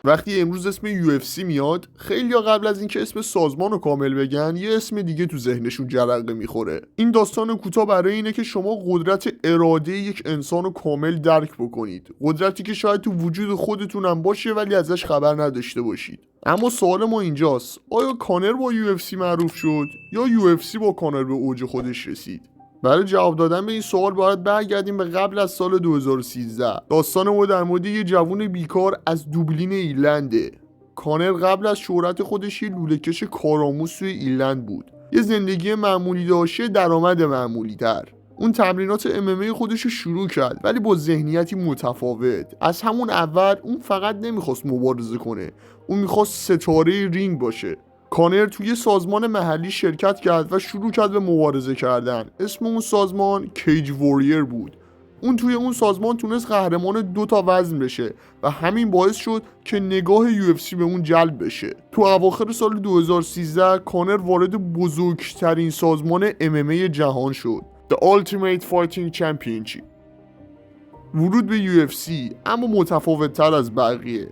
وقتی امروز اسم UFC میاد، خیلیا قبل از اینکه اسم سازمان رو کامل بگن یه اسم دیگه تو ذهنشون جرقه میخوره. این داستان کوتاه برای اینه که شما قدرت اراده یک انسان رو کامل درک بکنید، قدرتی که شاید تو وجود خودتون هم باشه ولی ازش خبر نداشته باشید. اما سوال ما اینجاست، آیا کانر با UFC معروف شد یا UFC با کانر به اوج خودش رسید؟ برای جواب دادن به این سوال باید برگردیم به قبل از سال 2013. داستان ما در مورد یه جوون بیکار از دوبلین ایرلنده. کانر قبل از شهرت خودش یه لوله‌کش کارآموز توی ایرلند بود. یه زندگی معمولی داشته، درآمد معمولی تر. اون تمرینات MMA خودش رو شروع کرد ولی با ذهنیتی متفاوت. از همون اول اون فقط نمیخواست مبارزه کنه، اون میخواست ستاره رینگ باشه. کانر توی سازمان محلی شرکت کرد و شروع کرد به مبارزه کردن. اسم اون سازمان کیج واریر بود. اون توی اون سازمان تونست قهرمان 2 تا وزن بشه و همین باعث شد که نگاه UFC به اون جلب بشه. تو اواخر سال 2013 کانر وارد بزرگترین سازمان MMA جهان شد، The Ultimate Fighting Championship. ورود به UFC اما متفاوت تر از بقیه.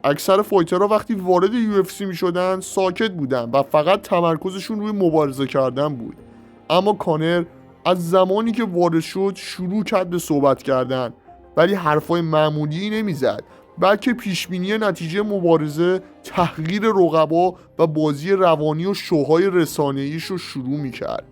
اکثر فایترها وقتی وارد UFC می شدن ساکت بودن و فقط تمرکزشون روی مبارزه کردن بود. اما کانر از زمانی که وارد شد شروع کرد به صحبت کردن، ولی حرفای معمولی نمیزد، بلکه پیشبینی نتیجه مبارزه، تحقیر رقبا و بازی روانی و شوهای رسانه‌ایش رو شروع میکرد.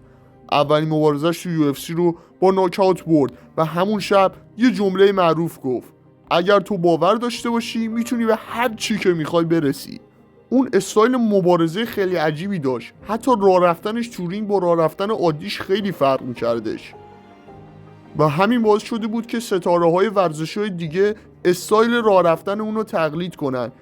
اولین مبارزش تو UFC رو با ناکاوت برد و همون شب یه جمله معروف گفت: اگر تو باور داشته باشی میتونی به هر چی که میخوای برسی. اون استایل مبارزه خیلی عجیبی داشت، حتی راه رفتنش تو رینگ با راه رفتن عادیش خیلی فرق میکردش و همین باعث شده بود که ستاره های ورزش‌های دیگه استایل راه رفتن اون رو تقلید کنن.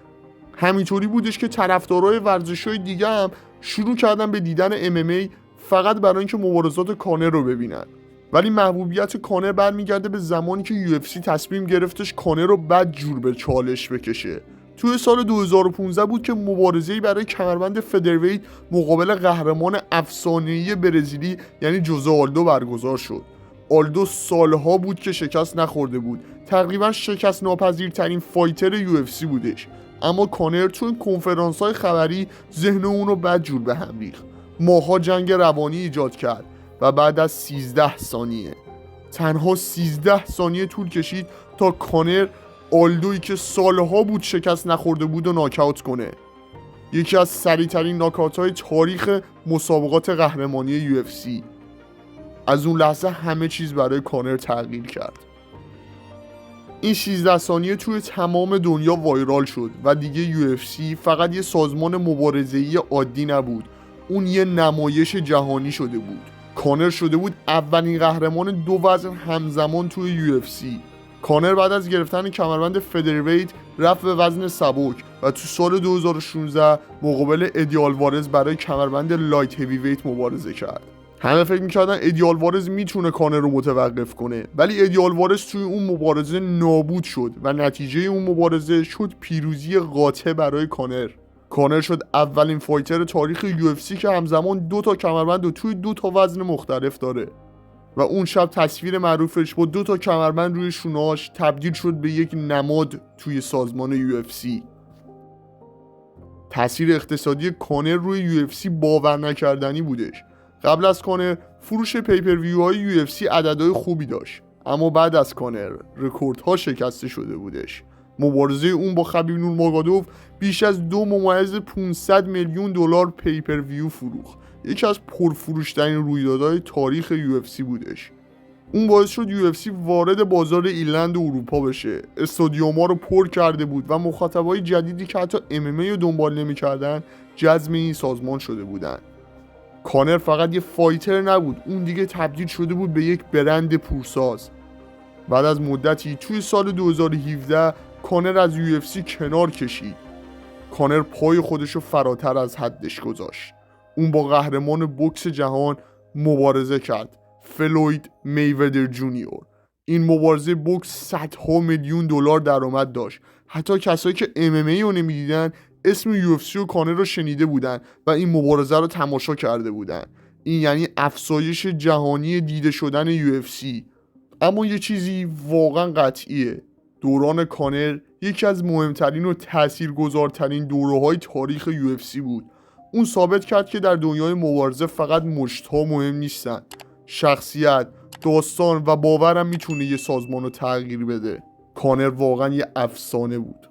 همینطوری بودش که طرفدارای ورزش‌های دیگه هم شروع کردن به دیدن MMA فقط برای اینکه مبارزات کانر رو ببینن. ولی محبوبیت کانر برمیگرده به زمانی که UFC تصمیم گرفتش کانر رو بدجور به چالش بکشه. توی سال 2015 بود که مبارزه‌ای برای کمربند فدرویت مقابل قهرمان افسانه‌ای برزیلی یعنی جوزه آلدو برگزار شد. آلدو سالها بود که شکست نخورده بود، تقریبا شکست ناپذیرترین فایتر UFC بودش. اما کانر تو این کنفرانس‌های خبری ذهن اون رو بدجور به هم ریخت. ماها جنگ روانی ایجاد کرد و بعد از 13 ثانیه، تنها 13 ثانیه طول کشید تا کانر آلدویی که سالها بود شکست نخورده بود و ناکاوت کنه. یکی از سریع‌ترین ناکاوت‌های تاریخ مسابقات قهرمانی UFC. از اون لحظه همه چیز برای کانر تغییر کرد. این 16 ثانیه توی تمام دنیا وایرال شد و دیگه UFC فقط یه سازمان مبارزه‌ای عادی نبود، اون یه نمایش جهانی شده بود. کانر شده بود اولین قهرمان 2 وزن همزمان توی UFC. کانر بعد از گرفتن کمربند فدرویت رفت به وزن سبک و تو سال 2016 مقابل ادی آلوارز برای کمربند لایت هیویویت مبارزه کرد. همه فکر می‌کردن ادی آلوارز میتونه کانر رو متوقف کنه، ولی ادی آلوارز توی اون مبارزه نابود شد و نتیجه اون مبارزه شد پیروزی قاطع برای کانر. کانر شد اولین فایتر تاریخ UFC که همزمان 2 تا کمربند و توی 2 تا وزن مختلف داره و اون شب تصویر معروفش با 2 تا کمربند روی شونه‌اش تبدیل شد به یک نماد توی سازمان UFC. تاثیر اقتصادی کانر روی UFC باور نکردنی بودش. قبل از کانر فروش پیپر ویو های UFC عددهای خوبی داشت، اما بعد از کانر رکوردها شکسته شده بودش. مبارزه اون با خبیب نورماگادوف بیش از 2.5 میلیون دلار پیپر ویو فروخت. یکی از پرفروشترین رویدادهای تاریخ UFC بودش. اون باعث شد UFC وارد بازار ایرلند و اروپا بشه. استادیوم‌ها رو پر کرده بود و مخاطبای جدیدی که حتی MMA رو دنبال نمی‌کردن جذب این سازمان شده بودن. کانر فقط یه فایتر نبود، اون دیگه تبدیل شده بود به یک برند پورساز. بعد از مدتی توی سال 2017 کانر از UFC کنار کشید. کانر پای خودشو فراتر از حدش گذاشت. اون با قهرمان بوکس جهان مبارزه کرد، فلوید میودر جونیور. این مبارزه بوکس صدها میلیون دلار درآمد داشت. حتی کسایی که MMA رو نمیدیدن اسم UFC و کانر رو شنیده بودن و این مبارزه رو تماشا کرده بودن. این یعنی افزایش جهانی دیده شدن UFC. اما یه چیزی واقعا قطعیه، دوران کانر یکی از مهمترین و تاثیرگذارترین دوره‌های تاریخ UFC بود. اون ثابت کرد که در دنیای مبارزه فقط مشت‌ها مهم نیستن. شخصیت، داستان و باورم میتونه یه سازمان رو تغییر بده. کانر واقعا یه افسانه بود.